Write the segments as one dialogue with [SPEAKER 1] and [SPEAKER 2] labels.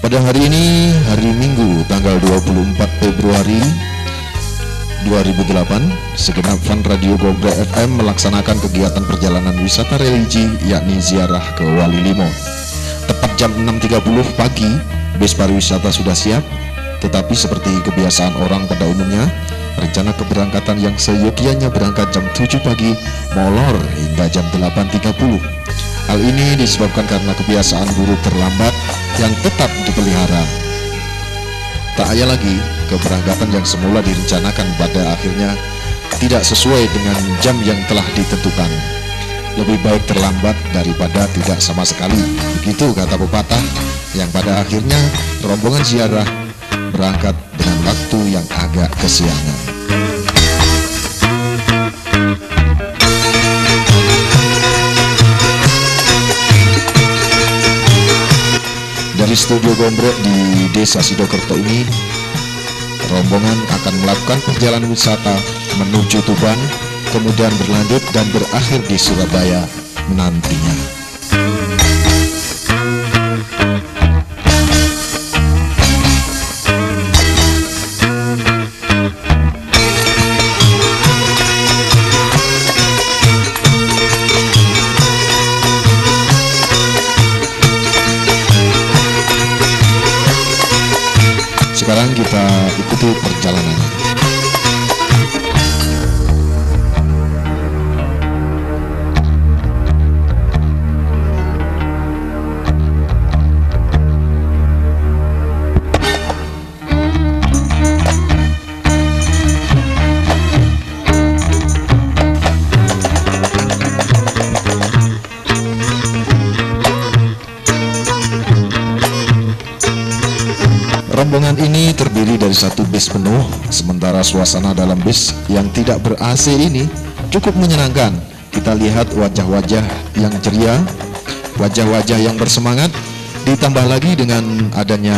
[SPEAKER 1] Pada hari ini, hari Minggu, tanggal 24 Februari 2008, segenap fan Radio Gombre FM melaksanakan kegiatan perjalanan wisata religi, yakni ziarah ke Wali Limo. Tepat jam 6.30 pagi, bus pariwisata sudah siap, tetapi seperti kebiasaan orang pada umumnya, rencana keberangkatan yang seyogianya berangkat jam 7 pagi molor hingga jam 8.30. Hal ini disebabkan karena kebiasaan buruk terlambat yang tetap dipelihara. Tak ayal lagi, keberangkatan yang semula direncanakan pada akhirnya tidak sesuai dengan jam yang telah ditentukan. Lebih baik terlambat daripada tidak sama sekali. Begitu kata pepatah, yang pada akhirnya rombongan ziarah berangkat dengan waktu yang agak kesiangan. Dari studio Gombrek di Desa Sidokerto ini, rombongan akan melakukan perjalanan wisata menuju Tuban, kemudian berlanjut dan berakhir di Surabaya menantinya. Sekarang kita ikuti perjalanannya. Rombongan ini terdiri dari satu bis penuh, sementara suasana dalam bis yang tidak ber-AC ini cukup menyenangkan. Kita lihat wajah-wajah yang ceria, wajah-wajah yang bersemangat, ditambah lagi dengan adanya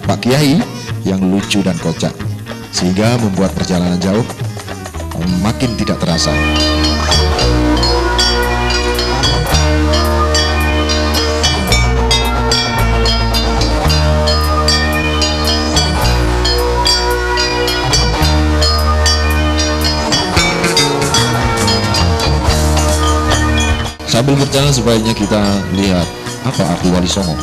[SPEAKER 1] Pak Kiai yang lucu dan kocak, sehingga membuat perjalanan jauh makin tidak terasa. Sambil berjalan sebaiknya kita lihat apa arti Wali Songo.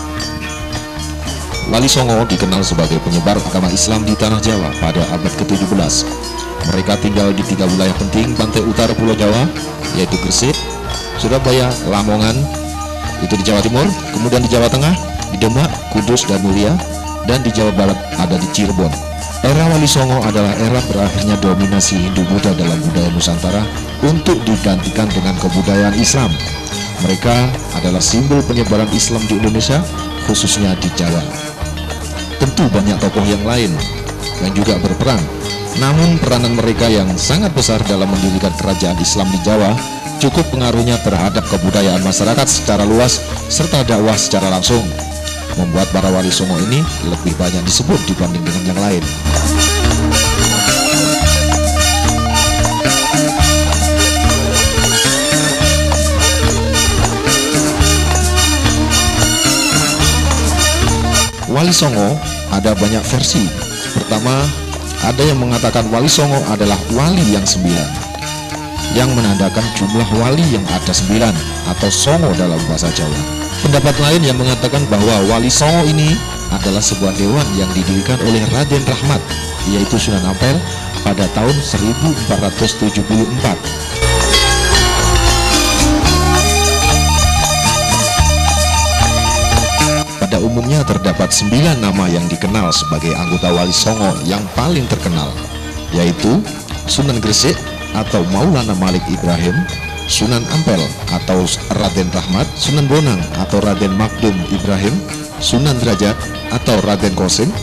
[SPEAKER 1] Wali Songo dikenal sebagai penyebar agama Islam di Tanah Jawa pada abad ke-17. Mereka tinggal di 3 wilayah penting pantai utara Pulau Jawa, yaitu Gresik, Surabaya, Lamongan, itu di Jawa Timur, kemudian di Jawa Tengah, di Demak, Kudus, dan Mulia, dan di Jawa Barat ada di Cirebon. Era Wali Songo adalah era berakhirnya dominasi Hindu-Buddha dalam budaya Nusantara untuk digantikan dengan kebudayaan Islam. Mereka adalah simbol penyebaran Islam di Indonesia, khususnya di Jawa. Tentu banyak tokoh yang lain yang juga berperan, namun peranan mereka yang sangat besar dalam mendirikan kerajaan Islam di Jawa cukup pengaruhnya terhadap kebudayaan masyarakat secara luas serta dakwah secara langsung, membuat para Wali Songo ini lebih banyak disebut dibanding dengan yang lain. Wali Songo ada banyak versi. Pertama, ada yang mengatakan Wali Songo adalah wali yang 9, yang menandakan jumlah wali yang ada 9 atau Songo dalam bahasa Jawa. Pendapat lain yang mengatakan bahwa Wali Songo ini adalah sebuah dewan yang didirikan oleh Raden Rahmat, yaitu Sunan Ampel, pada tahun 1474. Pada umumnya terdapat 9 nama yang dikenal sebagai anggota Wali Songo yang paling terkenal, yaitu Sunan Gresik atau Maulana Malik Ibrahim, Sunan Ampel atau Raden Rahmat, Sunan Bonang atau Raden Makdum Ibrahim, Sunan Derajat atau Raden Kosim,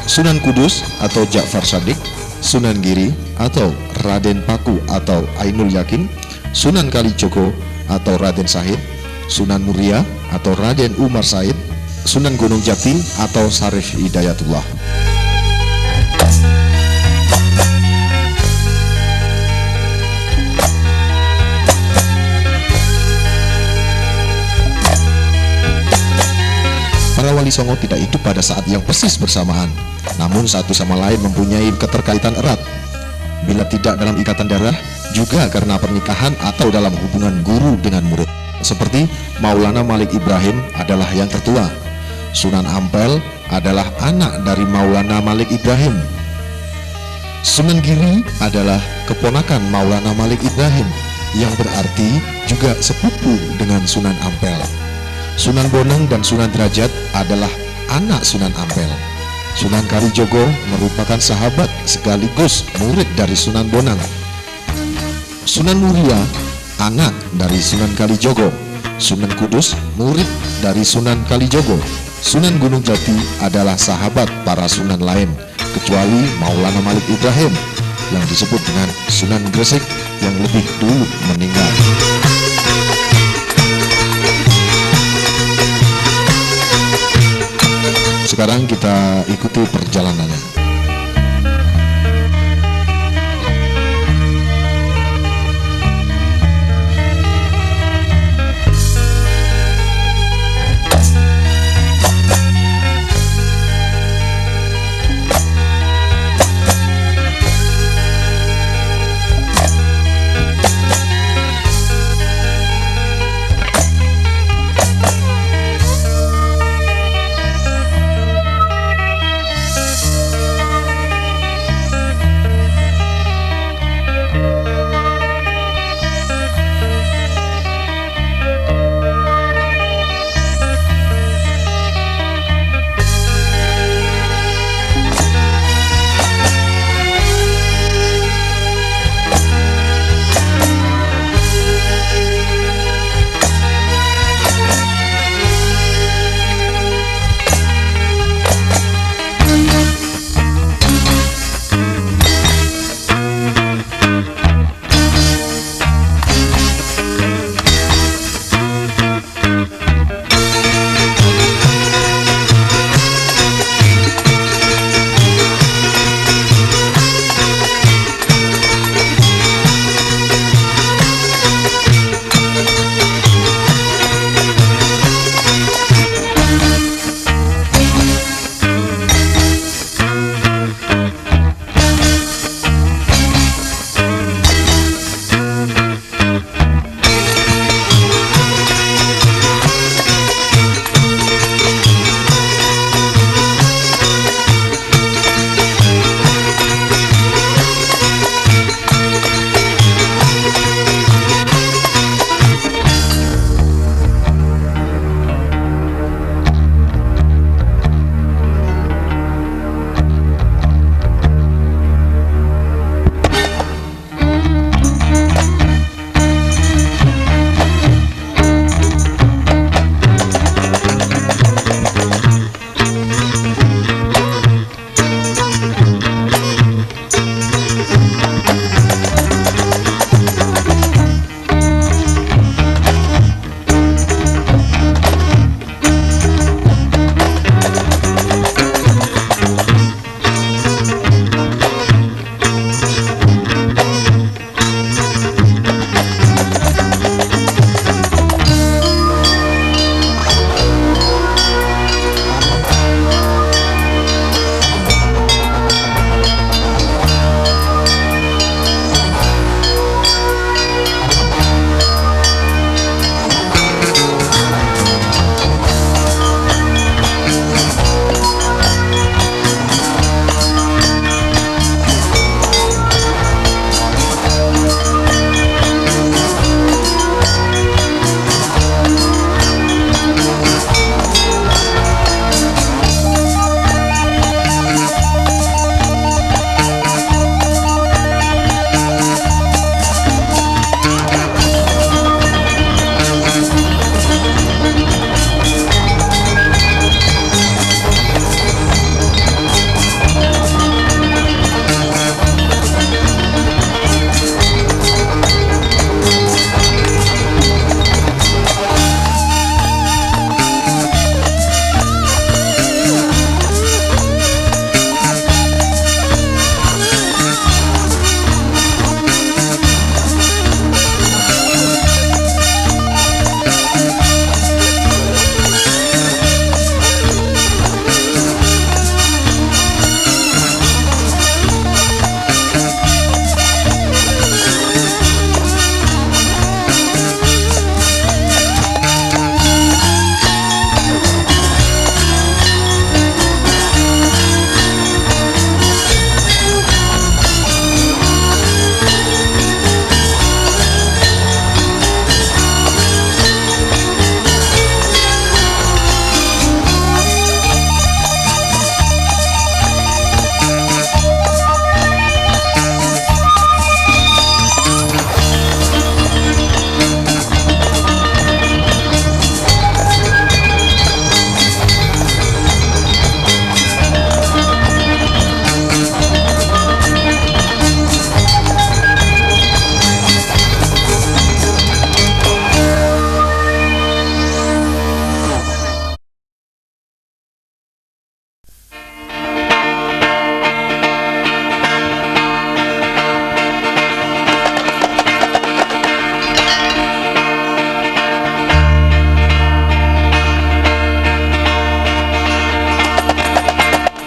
[SPEAKER 1] Sunan Kudus atau Ja'far Shadiq, Sunan Giri atau Raden Paku atau Ainul Yakin, Sunan Kalijogo atau Raden Sahid, Sunan Muria atau Raden Umar Said, Sunan Gunung Jati atau Sarif Hidayatullah. Para Wali Songo tidak hidup pada saat yang persis bersamaan, namun satu sama lain mempunyai keterkaitan erat. Bila tidak dalam ikatan darah, juga karena pernikahan atau dalam hubungan guru dengan murid. Seperti Maulana Malik Ibrahim adalah yang tertua. Sunan Ampel adalah anak dari Maulana Malik Ibrahim. Sunan Giri adalah keponakan Maulana Malik Ibrahim, yang berarti juga sepupu dengan Sunan Ampel. Sunan Bonang dan Sunan Derajat adalah anak Sunan Ampel. Sunan Kalijogo merupakan sahabat sekaligus murid dari Sunan Bonang. Sunan Muria anak dari Sunan Kalijogo. Sunan Kudus murid dari Sunan Kalijogo. Sunan Gunung Jati adalah sahabat para sunan lain, kecuali Maulana Malik Ibrahim yang disebut dengan Sunan Gresik yang lebih dulu meninggal. Sekarang kita ikuti perjalanannya.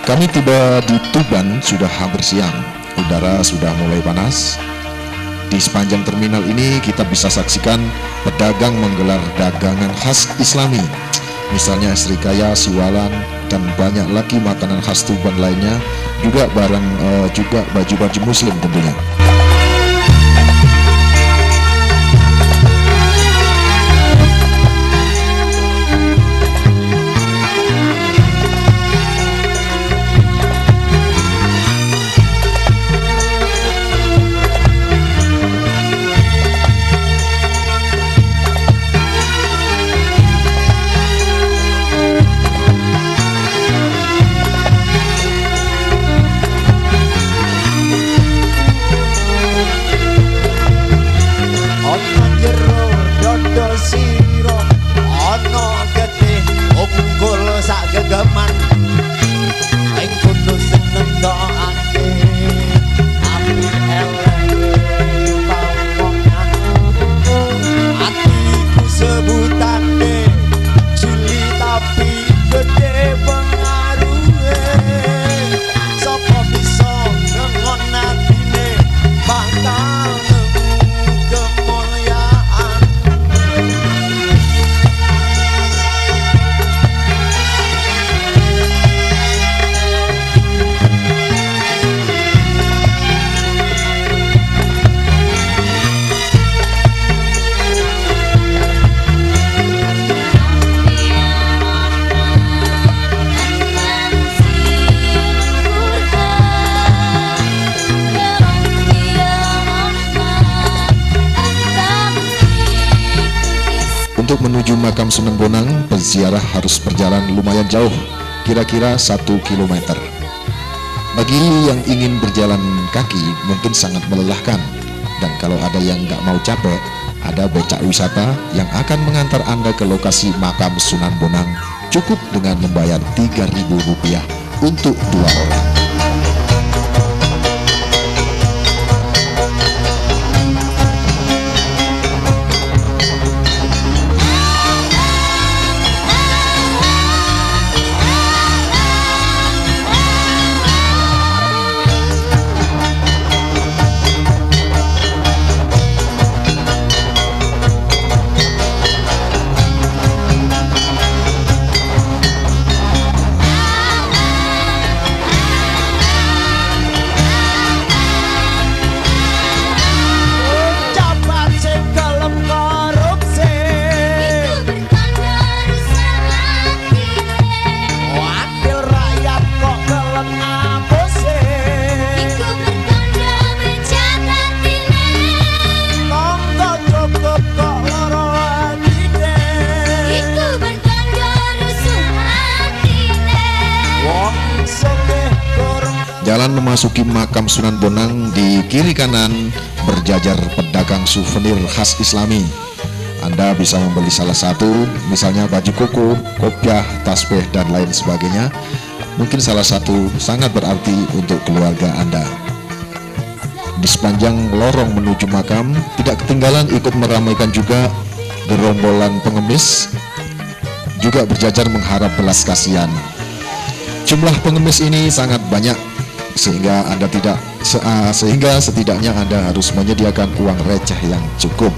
[SPEAKER 1] Kami tiba di Tuban sudah hampir siang. Udara sudah mulai panas. Di sepanjang terminal ini kita bisa saksikan pedagang menggelar dagangan khas Islami. Misalnya serikaya, siwalan, dan banyak lagi makanan khas Tuban lainnya. Juga juga baju-baju muslim tentunya. Untuk menuju makam Sunan Bonang, peziarah harus berjalan lumayan jauh, kira-kira 1 kilometer. Bagi yang ingin berjalan kaki mungkin sangat melelahkan. Dan kalau ada yang nggak mau capek, ada becak wisata yang akan mengantar Anda ke lokasi makam Sunan Bonang, cukup dengan membayar Rp3.000 untuk 2 orang. Jalan memasuki makam Sunan Bonang, di kiri kanan berjajar pedagang souvenir khas Islami. Anda bisa membeli salah satu, misalnya baju koko, kopiah, tasbih, dan lain sebagainya. Mungkin salah satu sangat berarti untuk keluarga Anda. Di sepanjang lorong menuju makam, tidak ketinggalan ikut meramaikan juga gerombolan pengemis, juga berjajar mengharap belas kasihan. Jumlah pengemis ini sangat banyak, sehingga setidaknya Anda harus menyediakan uang receh yang cukup.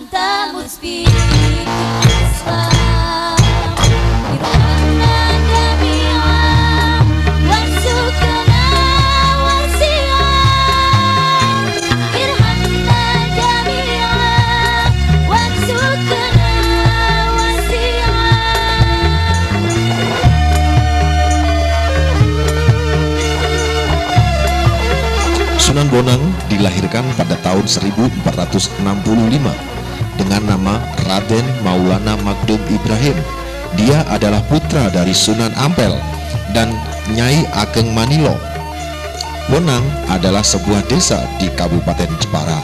[SPEAKER 2] أنت مسبق الإسلام ارحمنا جميعا وارزقنا وسعا ارحمنا جميعا وارزقنا وسعا.
[SPEAKER 1] Sunan Bonang dilahirkan pada tahun 1465 dengan nama Raden Maulana Magdum Ibrahim. Dia adalah putra dari Sunan Ampel dan Nyai Ageng Manilo. Bonang adalah sebuah desa di Kabupaten Jepara.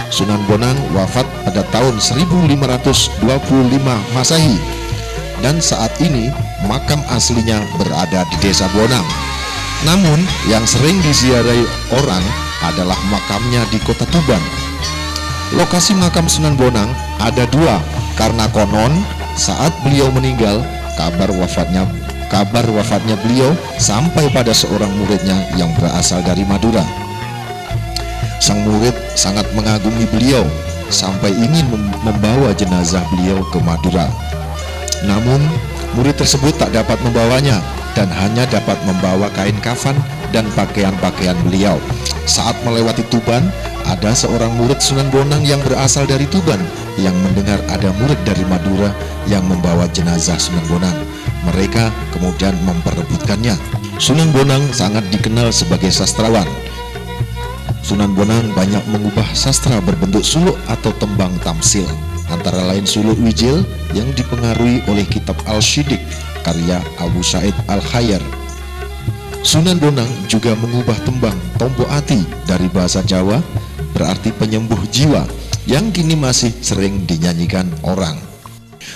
[SPEAKER 1] Sunan Bonang wafat pada tahun 1525 Masehi dan saat ini makam aslinya berada di Desa Bonang. Namun yang sering diziarahi orang adalah makamnya di Kota Tuban. Lokasi makam Sunan Bonang ada dua, karena konon saat beliau meninggal kabar wafatnya beliau sampai pada seorang muridnya yang berasal dari Madura. Sang murid sangat mengagumi beliau sampai ingin membawa jenazah beliau ke Madura. Namun murid tersebut tak dapat membawanya dan hanya dapat membawa kain kafan dan pakaian-pakaian beliau. Saat melewati Tuban, ada seorang murid Sunan Bonang yang berasal dari Tuban yang mendengar ada murid dari Madura yang membawa jenazah Sunan Bonang. Mereka kemudian memperebutkannya. Sunan Bonang sangat dikenal sebagai sastrawan. Sunan Bonang banyak mengubah sastra berbentuk suluk atau tembang tamsil, antara lain suluk Wijil yang dipengaruhi oleh kitab Al-Syidik karya Abu Sa'id Al-Khayyar. Sunan Bonang juga mengubah tembang Tompo Ati dari bahasa Jawa berarti penyembuh jiwa yang kini masih sering dinyanyikan orang.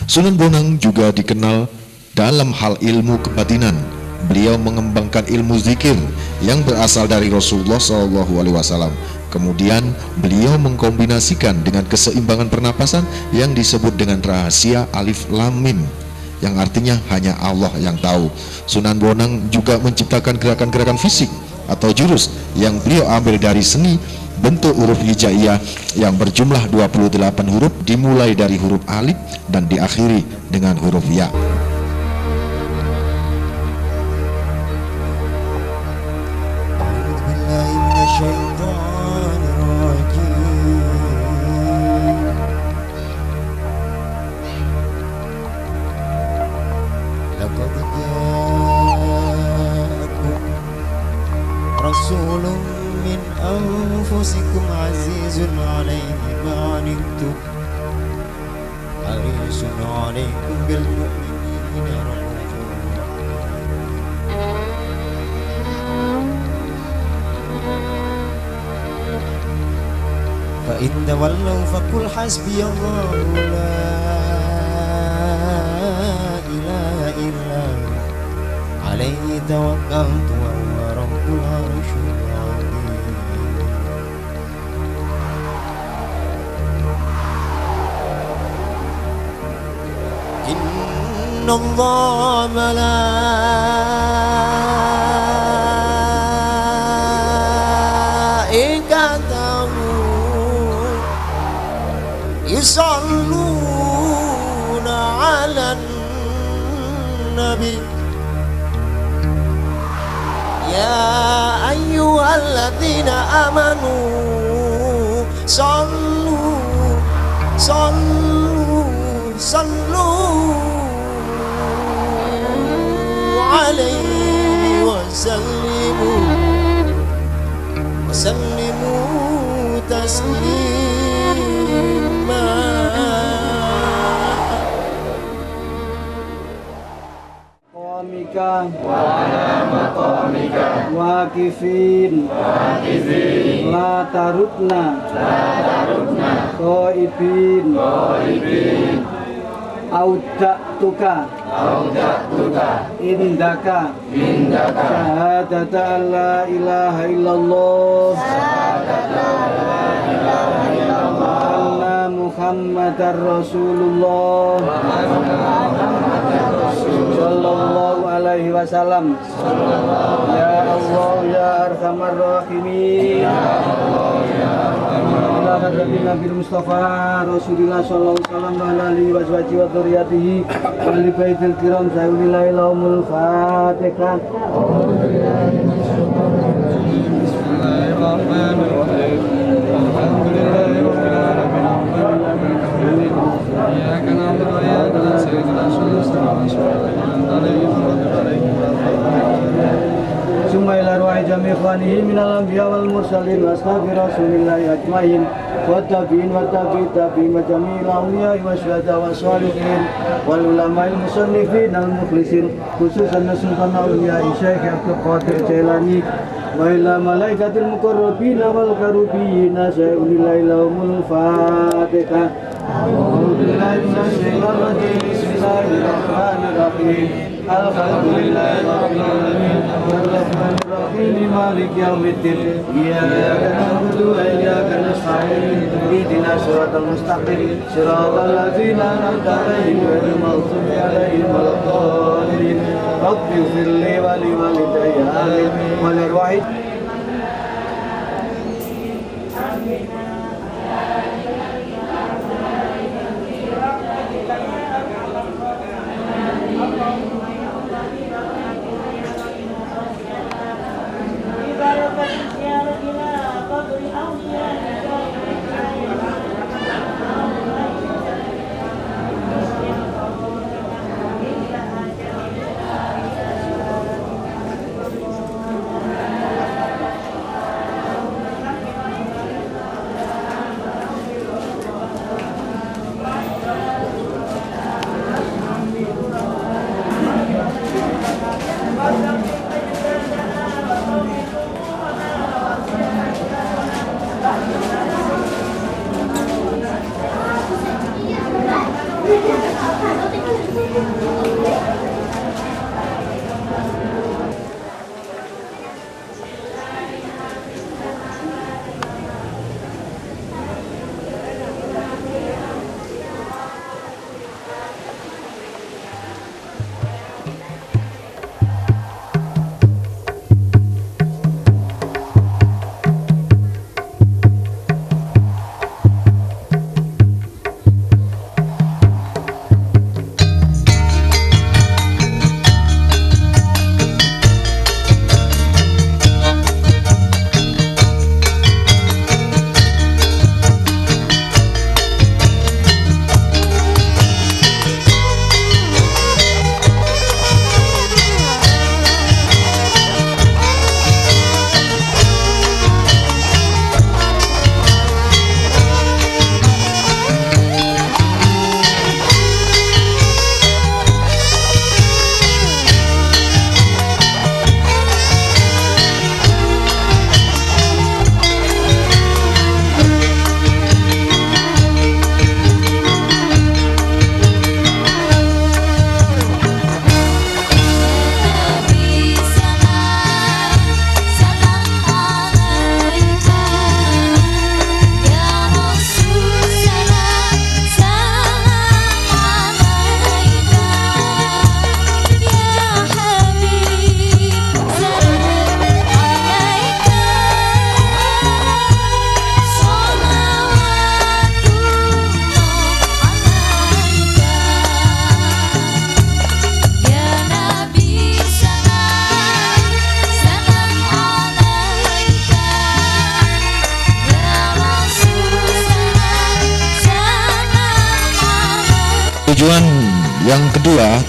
[SPEAKER 1] Sunan Bonang juga dikenal dalam hal ilmu kebatinan. Beliau mengembangkan ilmu zikir yang berasal dari Rasulullah SAW. Kemudian beliau mengkombinasikan dengan keseimbangan pernapasan yang disebut dengan rahasia Alif Lam Mim, yang artinya hanya Allah yang tahu. Sunan Bonang juga menciptakan gerakan-gerakan fisik atau jurus yang beliau ambil dari seni bentuk huruf hijaiyah yang berjumlah 28 huruf, dimulai dari huruf alif dan diakhiri dengan huruf ya.
[SPEAKER 3] رسول من أنفسكم عزيز عليه ما عنتم حريص عليكم بالمؤمنين رؤوف فإن تولوا فقل حسبي الله لا إله إلا هو عليه توكلت وهو رب العرش العظيم. إن الله ملائكته يصلون على النبي يا أيها الذين آمنوا صلوا عليه وسلموا تسليما.
[SPEAKER 4] واقفين لا تردنا قائبين أودعتك عندك شهادة أن لا إله إلا الله وأن محمد رسول الله Sallallahu alaihi wasallam. Ya Allah ya arhamar rahimin. La ilaha hadratin Nabi Mustafa Rasulillah sallallahu alaihi wasallam wa ala alihi wa sahbihi wa dzurriyyatihi wa li baitil kiram sayyidil laumul fatihah. Bismillahirrahmanirrahim. Alhamdulillahirabbil alamin. Iyyaka na'budu wa iyyaka nasta'in. Ihdinas siratal Summa ila ruhi jami ikhwanihi minal anbiya wal mursalin wa ashabi rasulillahi ajmain wa tabi'in wa tabi'in wa jami'il awliya wa syuhada wa sholihin wal ulama'il musannifin al mukhlisin khususan sultan awliya Syekh Abdul Qadir Jailani wa ila malaikatil muqarrabin wal karubin sayyidil laumul fatihah. A'udzu billahi minasy syaithanir rajim. Bismillahirrahmanirrahim. Alhamdulillahi rabbil alamin. Arrahmanir rahim. Maliki yaumiddin. Iyyaka na'budu wa iyyaka nasta'in. Ihdinas siratal mustaqim. Siratal ladzina an'amta 'alaihim ghairil maghdubi 'alaihim waladdallin. Rabbighfir li wa li walidayya amin. Wa li arwahid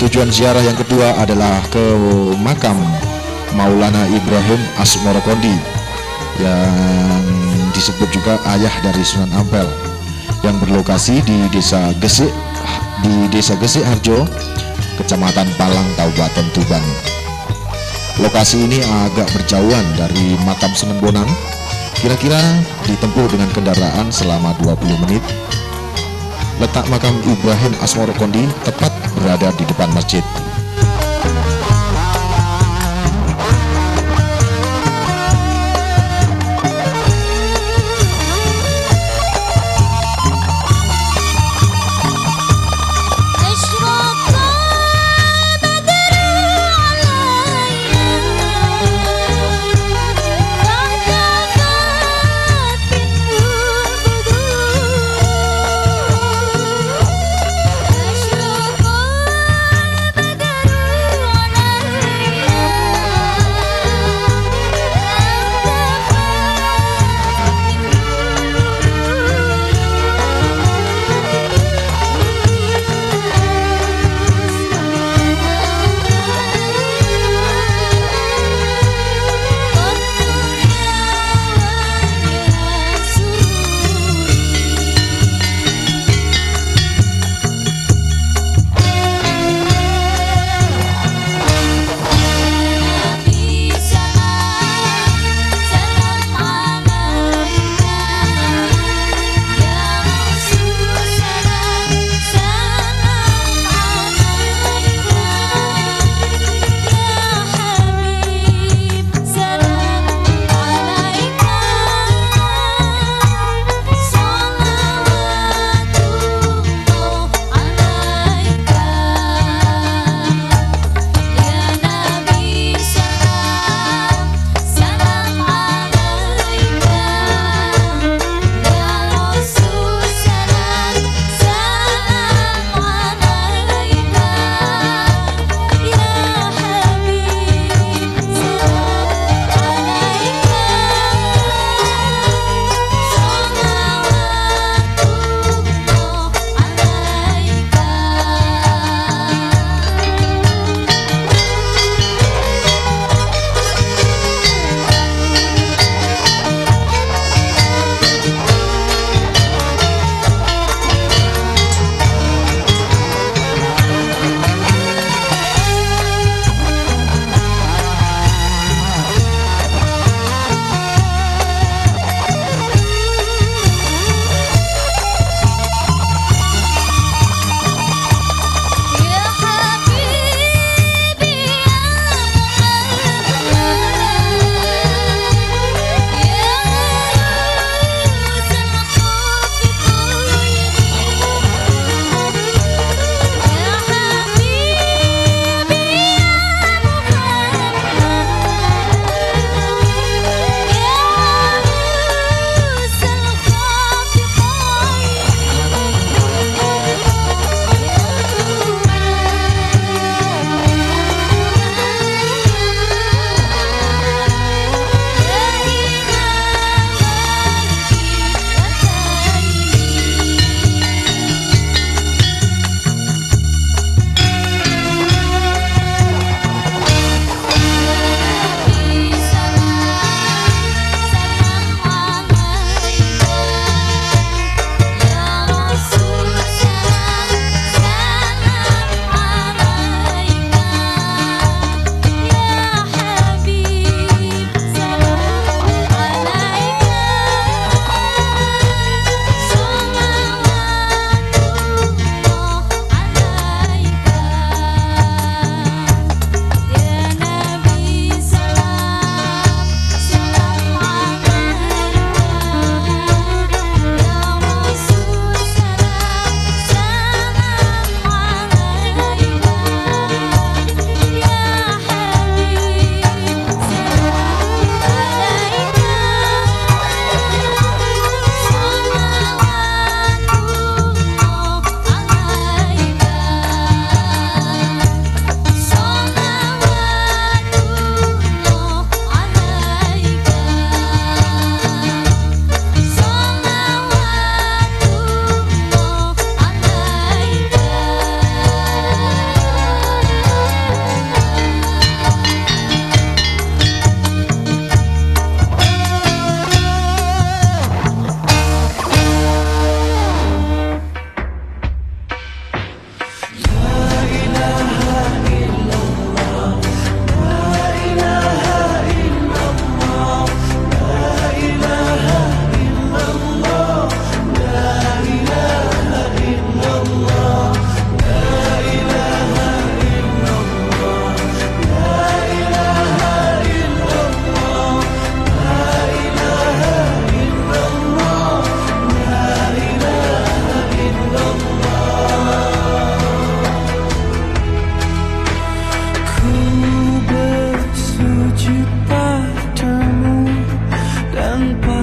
[SPEAKER 1] Tujuan ziarah yang kedua adalah ke makam Maulana Ibrahim Asmorokondi yang disebut juga ayah dari Sunan Ampel, yang berlokasi di Desa Gesik Harjo, Kecamatan Palang, Kabupaten Tuban. Lokasi ini agak berjauhan dari makam Sunan Bonang, kira-kira ditempuh dengan kendaraan selama 20 menit. Letak makam Ibrahim Asmorokondi tepat berada di depan masjid.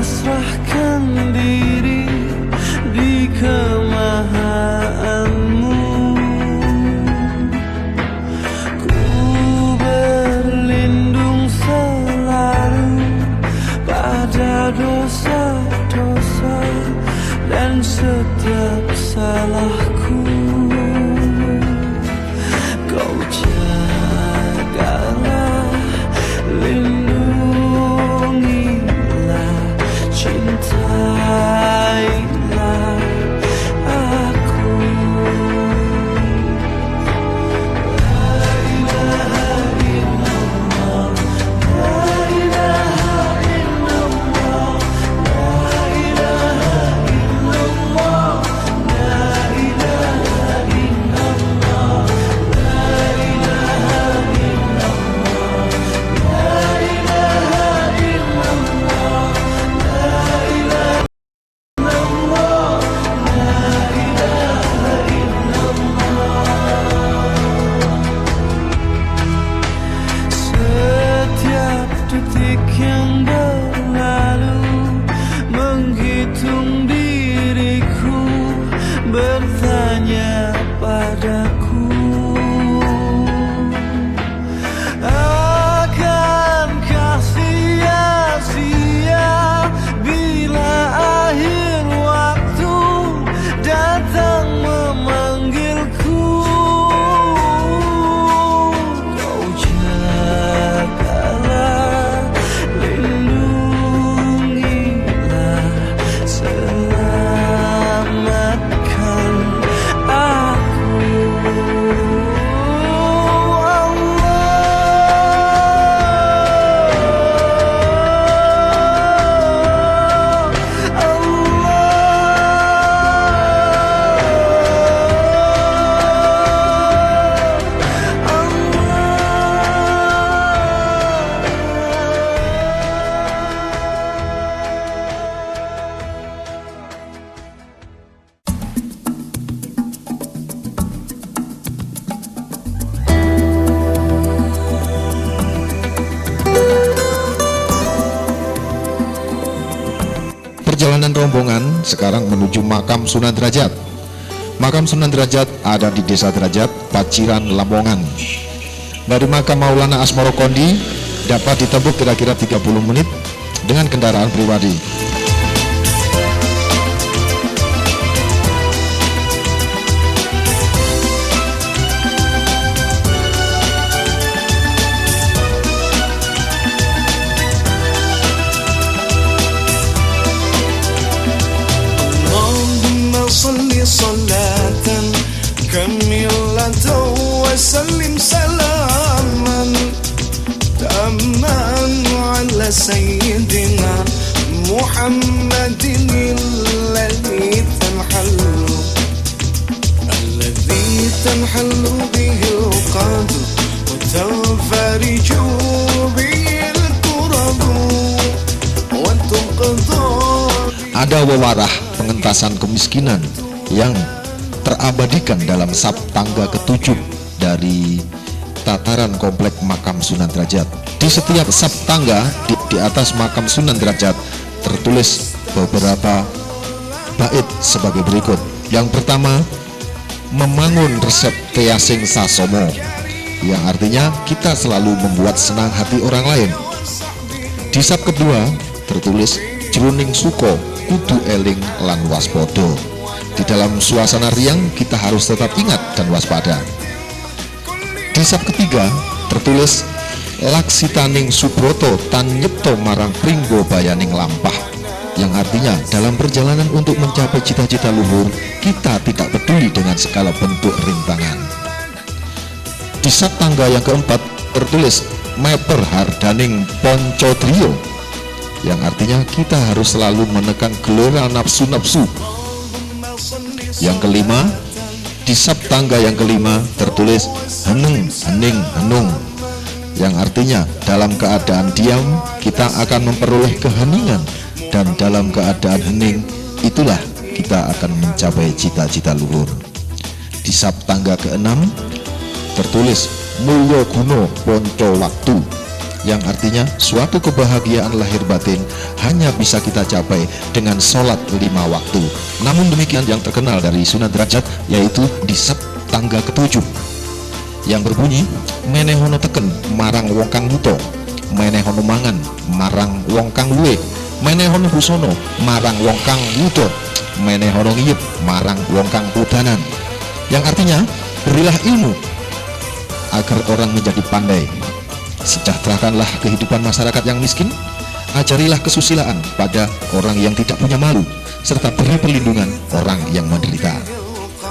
[SPEAKER 5] pasrahkan diri di kemahaanmu. Ku berlindung selalu pada dosa-dosa dan setiap salahku. Kau jagalah, lindungilah, cintailah aku. La ilaha illallah, la ilaha illallah, la ilaha illallah, la ilaha illallah, la ilaha illallah, la ilaha illallah, la ilaha illallah, la ilaha illallah. Setiap detik yang berlalu menghitung diriku, bertanya padaku, akankah sia-sia bila akhir waktu datang memanggilku. Kau jagalah, lindungilah, selamatkan aku.
[SPEAKER 1] Perjalanan rombongan sekarang menuju makam Sunan Derajat. Makam Sunan Derajat ada di Desa Derajat, Paciran, Lamongan. Dari makam Maulana Asmoro Kondi dapat ditempuh kira-kira 30 menit dengan kendaraan pribadi.
[SPEAKER 5] Allahumma salli salatan kamilatan wa sallim salaman tamman ala sayyidina Muhammadin alladhi tanhallu bihi al-qadr wa tanfariju bihi al-kurab wa tuqadha.
[SPEAKER 1] Ada wewarah pengentasan kemiskinan yang terabadikan dalam Saptangga ke-7 dari tataran komplek makam Sunan Derajat. Di setiap Saptangga di atas makam Sunan Derajat tertulis beberapa bait sebagai berikut. Yang pertama, memangun resep Teasing Sasomo, yang artinya kita selalu membuat senang hati orang lain. Di sab kedua tertulis jroning suko kudu eling lan waspodo. Di dalam suasana riang kita harus tetap ingat dan waspada. Di sab ketiga tertulis laksitaning subroto tan nyipto marang pringgo bayaning lampah, yang artinya dalam perjalanan untuk mencapai cita-cita luhur kita tidak peduli dengan segala bentuk rintangan. Di Saptangga yang keempat tertulis meper hardaning poncodrio, yang artinya kita harus selalu menekan gelora nafsu-nafsu. Yang kelima, di Saptangga yang kelima tertulis heneng hening henung, yang artinya dalam keadaan diam kita akan memperoleh keheningan, dan dalam keadaan hening itulah kita akan mencapai cita-cita luhur. Di Saptangga ke-6 tertulis mulya guna ponco waktu, yang artinya suatu kebahagiaan lahir batin hanya bisa kita capai dengan sholat 5 waktu. Namun demikian yang terkenal dari Sunan Derajat yaitu di sab tangga ke-7 yang berbunyi menehono teken marang wong kang buta, menehono mangan marang wong kang luwe, menehono busono marang wong kang wuda, menehono ngiyep marang wong kang udanan, yang artinya berilah ilmu agar orang menjadi pandai, sejahterakanlah kehidupan masyarakat yang miskin, ajarilah kesusilaan pada orang yang tidak punya malu, serta beri perlindungan orang yang menderita.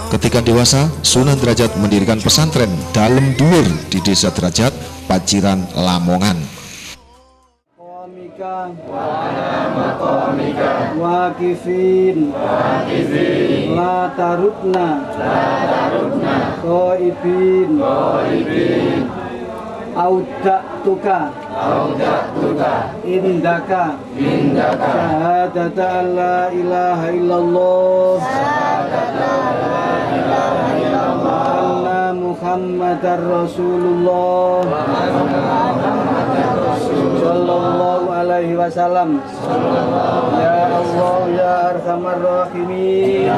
[SPEAKER 1] Ketika dewasa, Sunan Derajat mendirikan pesantren Dalem Dhuwur di Desa Derajat, Paciran, Lamongan.
[SPEAKER 4] Wakifin la tarutna Qaibin Auda'tuka Indaka Syahadata an la ilaha illallah Anna Muhammadar Rasulullah Sallallahu alaihi wasallam. Ya Allah ya Arhamar Rahimin.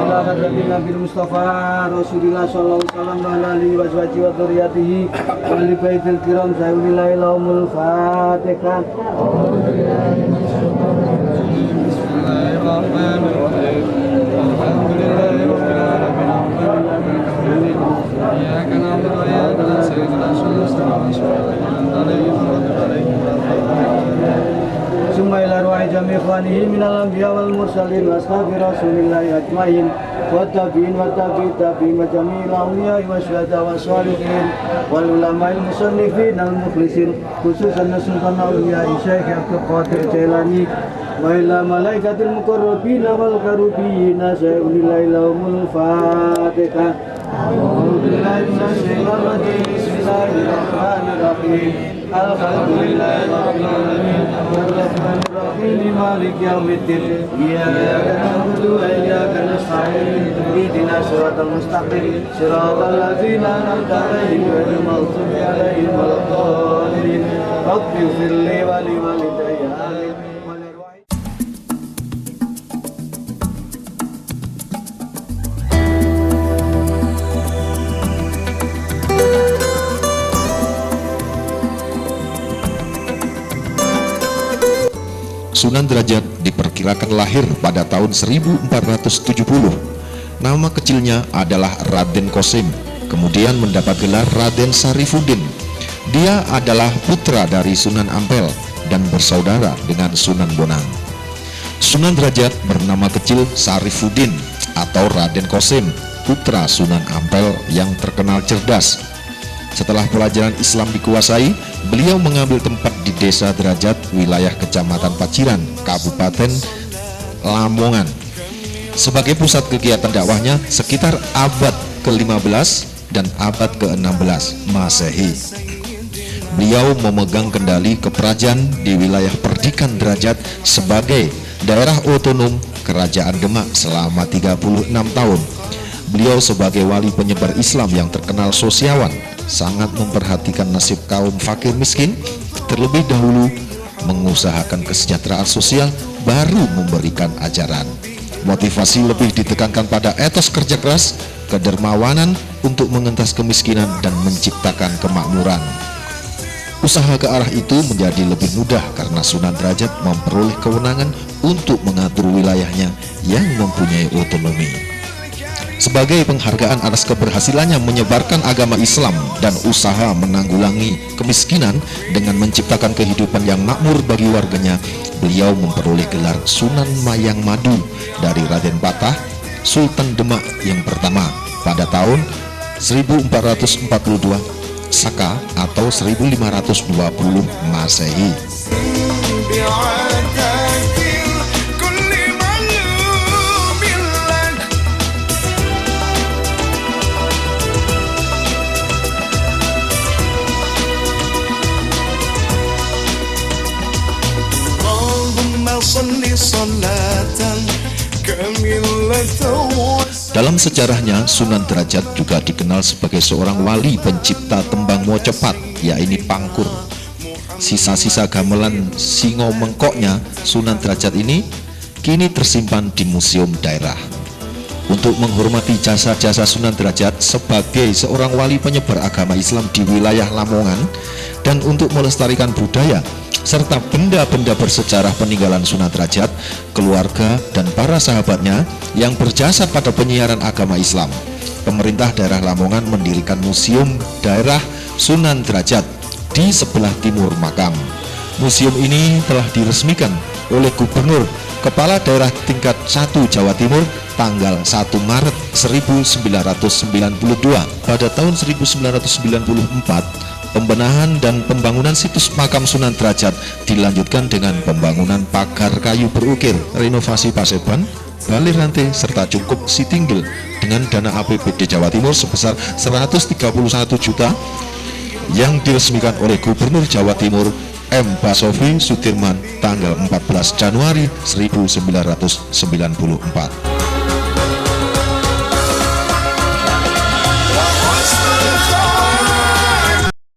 [SPEAKER 4] Ila hadratin Nabi Mustafa Rasulullah sallallahu alaihi wasallam wa ala alihi wa sahbihi wa dzurriyyatihi wa li baitil kiram sayyidil ilaumul Fatihah. Bismillahirrahmanirrahim. Alhamdulillahirabbil alamin. Iyyaka na'budu wa iyyaka nasta'in. Summa ila ruhi jami ikhwanihi minal anbiya wal mursalin wa ashabi rasulillahi ajmain wa tabi'in wa tabi'in wa jami'il awliya wa syuhada wa sholihin wal ulama'il musannifin al mukhlisin khususan sultan awliya Syekh Abdul Qadir Jailani wa ila malaikatil muqarrabin wal karubin sayyidil ilaumul Fatihah. A'udzu billahi minasy syaithanir rajim. Bismillahirrahmanirrahim. Alhamdulillahirabbil alamin. Arrahmanir rahim. Maliki yaumiddin. Iyyaka na'budu wa iyyaka nasta'in. Ihdinas siratal mustaqim. Siratal ladzina an'amta 'alaihim ghairil maghdubi 'alaihim waladdallin. Rabbighfir li wa liwalidayya. Amin.
[SPEAKER 1] Sunan Derajat diperkirakan lahir pada tahun 1470. Nama kecilnya adalah Raden Kosim, kemudian mendapat gelar Raden Sarifuddin. Dia adalah putra dari Sunan Ampel dan bersaudara dengan Sunan Bonang. Sunan Derajat bernama kecil Sarifuddin atau Raden Kosim, putra Sunan Ampel yang terkenal cerdas. Setelah pelajaran Islam dikuasai, beliau mengambil tempat di Desa Derajat, wilayah Kecamatan Paciran, Kabupaten Lamongan. Sebagai pusat kegiatan dakwahnya sekitar abad ke-15 dan abad ke-16 Masehi. Beliau memegang kendali keperajaan di wilayah Perdikan Derajat sebagai daerah otonom Kerajaan Demak selama 36 tahun. Beliau sebagai wali penyebar Islam yang terkenal sosiawan, sangat memperhatikan nasib kaum fakir miskin, terlebih dahulu mengusahakan kesejahteraan sosial, baru memberikan ajaran. Motivasi lebih ditekankan pada etos kerja keras, kedermawanan untuk mengentas kemiskinan dan menciptakan kemakmuran. Usaha ke arah itu menjadi lebih mudah karena Sunan Derajat memperoleh kewenangan untuk mengatur wilayahnya yang mempunyai otonomi. Sebagai penghargaan atas keberhasilannya menyebarkan agama Islam dan usaha menanggulangi kemiskinan dengan menciptakan kehidupan yang makmur bagi warganya, beliau memperoleh gelar Sunan Mayang Madu dari Raden Patah, Sultan Demak yang pertama pada tahun 1442 Saka atau 1520 Masehi. Dalam sejarahnya, Sunan Derajat juga dikenal sebagai seorang wali pencipta tembang Mocepat, yaitu Pangkur. Sisa-sisa gamelan singo mengkoknya Sunan Derajat ini kini tersimpan di museum daerah. Untuk menghormati jasa-jasa Sunan Derajat sebagai seorang wali penyebar agama Islam di wilayah Lamongan, dan untuk melestarikan budaya serta benda-benda bersejarah peninggalan Sunan Derajat, keluarga dan para sahabatnya yang berjasa pada penyiaran agama Islam, pemerintah daerah Lamongan mendirikan museum daerah Sunan Derajat di sebelah timur makam. Museum ini telah diresmikan oleh Gubernur Kepala Daerah tingkat 1 Jawa Timur tanggal 1 Maret 1992. Pada tahun 1994, pembenahan dan pembangunan situs makam Sunan Derajat dilanjutkan dengan pembangunan pagar kayu berukir, renovasi paseban, bali rantai, serta cukup sitinggil dengan dana APBD Jawa Timur sebesar 131 juta yang diresmikan oleh Gubernur Jawa Timur M. Basofi Sudirman tanggal 14 Januari 1994.